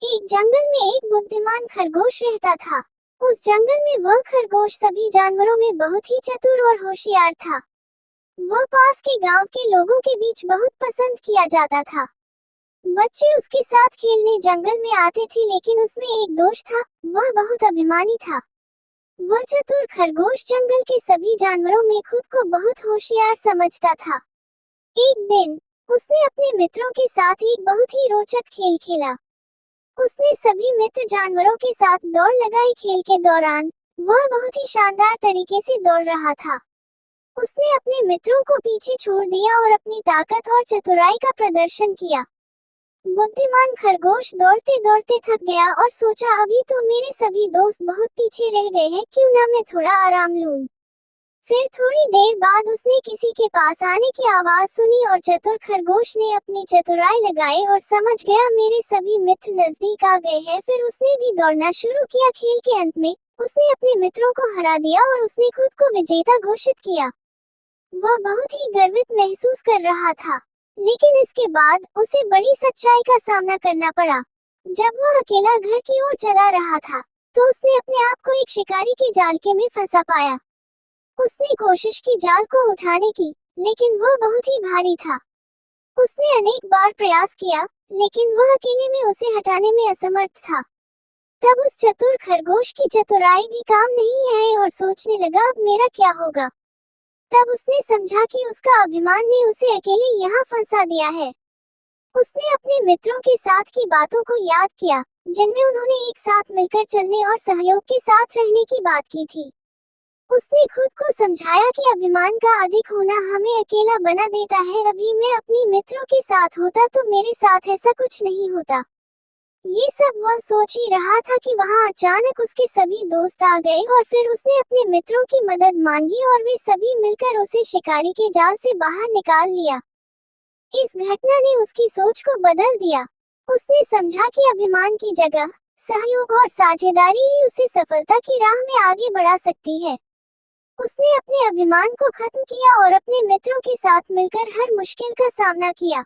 एक जंगल में एक बुद्धिमान खरगोश रहता था। उस जंगल में वह खरगोश सभी जानवरों में बहुत ही चतुर और होशियार था। वह पास के गांव के लोगों के बीच बहुत पसंद किया जाता था। बच्चे उसके साथ खेलने जंगल में आते थे, लेकिन उसमें एक दोष था। वह बहुत अभिमानी था। वह चतुर खरगोश जंगल के सभी जानवरों में खुद को बहुत होशियार समझता था। एक दिन उसने अपने मित्रों के साथ एक बहुत ही रोचक खेल खेला। उसने सभी मित्र जानवरों के साथ दौड़ लगाई। खेल के दौरान वह बहुत ही शानदार तरीके से दौड़ रहा था। उसने अपने मित्रों को पीछे छोड़ दिया और अपनी ताकत और चतुराई का प्रदर्शन किया। बुद्धिमान खरगोश दौड़ते दौड़ते थक गया और सोचा, अभी तो मेरे सभी दोस्त बहुत पीछे रह गए हैं, क्यों ना मैं थोड़ा आराम लूं। फिर थोड़ी देर बाद उसने किसी के पास आने की आवाज सुनी और चतुर खरगोश ने अपनी चतुराई लगाई और समझ गया, मेरे सभी मित्र नजदीक आ गए हैं। फिर उसने भी दौड़ना शुरू किया। खेल के अंत में उसने अपने मित्रों को हरा दिया और उसने खुद को विजेता घोषित किया। वह बहुत ही गर्वित महसूस कर रहा था, लेकिन इसके बाद उसे बड़ी सच्चाई का सामना करना पड़ा। जब वह अकेला घर की ओर चला रहा था, तो उसने अपने आप को एक शिकारी के जाल के में फंसा पाया। उसने कोशिश की जाल को उठाने की, लेकिन वह बहुत ही भारी था। उसने अनेक बार प्रयास किया, लेकिन वह अकेले में उसे हटाने में असमर्थ था। तब उस चतुर खरगोश की चतुराई भी काम नहीं आई और सोचने लगा, अब मेरा क्या होगा। तब उसने समझा कि उसका अभिमान ने उसे अकेले यहाँ फंसा दिया है। उसने अपने मित्रों के साथ की बातों को याद किया, जिनमें उन्होंने एक साथ मिलकर चलने और सहयोग के साथ रहने की बात की थी। उसने खुद को समझाया कि अभिमान का अधिक होना हमें अकेला बना देता है। अभी मैं अपनी मित्रों के साथ होता तो मेरे साथ ऐसा कुछ नहीं होता। ये सब वह सोच ही रहा था कि वहां अचानक उसके सभी दोस्त आ गए और फिर उसने अपने मित्रों की मदद मांगी और वे सभी मिलकर उसे शिकारी के जाल से बाहर निकाल लिया। इस घटना ने उसकी सोच को बदल दिया। उसने समझा कि अभिमान की जगह सहयोग और साझेदारी ही उसे सफलता की राह में आगे बढ़ा सकती है। उसने अपने अभिमान को खत्म किया और अपने मित्रों के साथ मिलकर हर मुश्किल का सामना किया।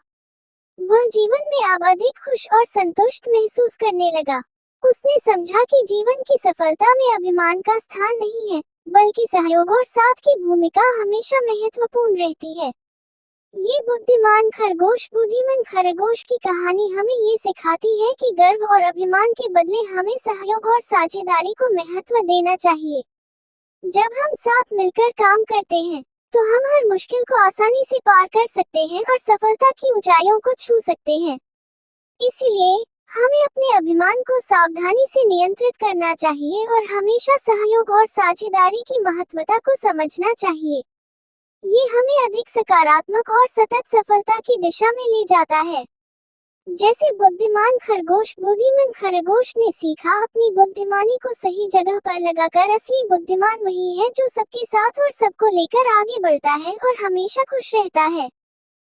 वह जीवन में अब अधिक खुश और संतुष्ट महसूस करने लगा। उसने समझा कि जीवन की सफलता में अभिमान का स्थान नहीं है, बल्कि सहयोग और साथ की भूमिका हमेशा महत्वपूर्ण रहती है। ये बुद्धिमान खरगोश की कहानी हमें ये सिखाती है कि गर्व और अभिमान के बदले हमें सहयोग और साझेदारी को महत्व देना चाहिए। जब हम साथ मिलकर काम करते हैं, तो हम हर मुश्किल को आसानी से पार कर सकते हैं और सफलता की ऊंचाइयों को छू सकते हैं। इसलिए हमें अपने अभिमान को सावधानी से नियंत्रित करना चाहिए और हमेशा सहयोग और साझेदारी की महत्वता को समझना चाहिए। ये हमें अधिक सकारात्मक और सतत सफलता की दिशा में ले जाता है। जैसे बुद्धिमान खरगोश ने सीखा, अपनी बुद्धिमानी को सही जगह पर लगाकर असली बुद्धिमान वही है जो सबके साथ और सबको लेकर आगे बढ़ता है और हमेशा खुश रहता है।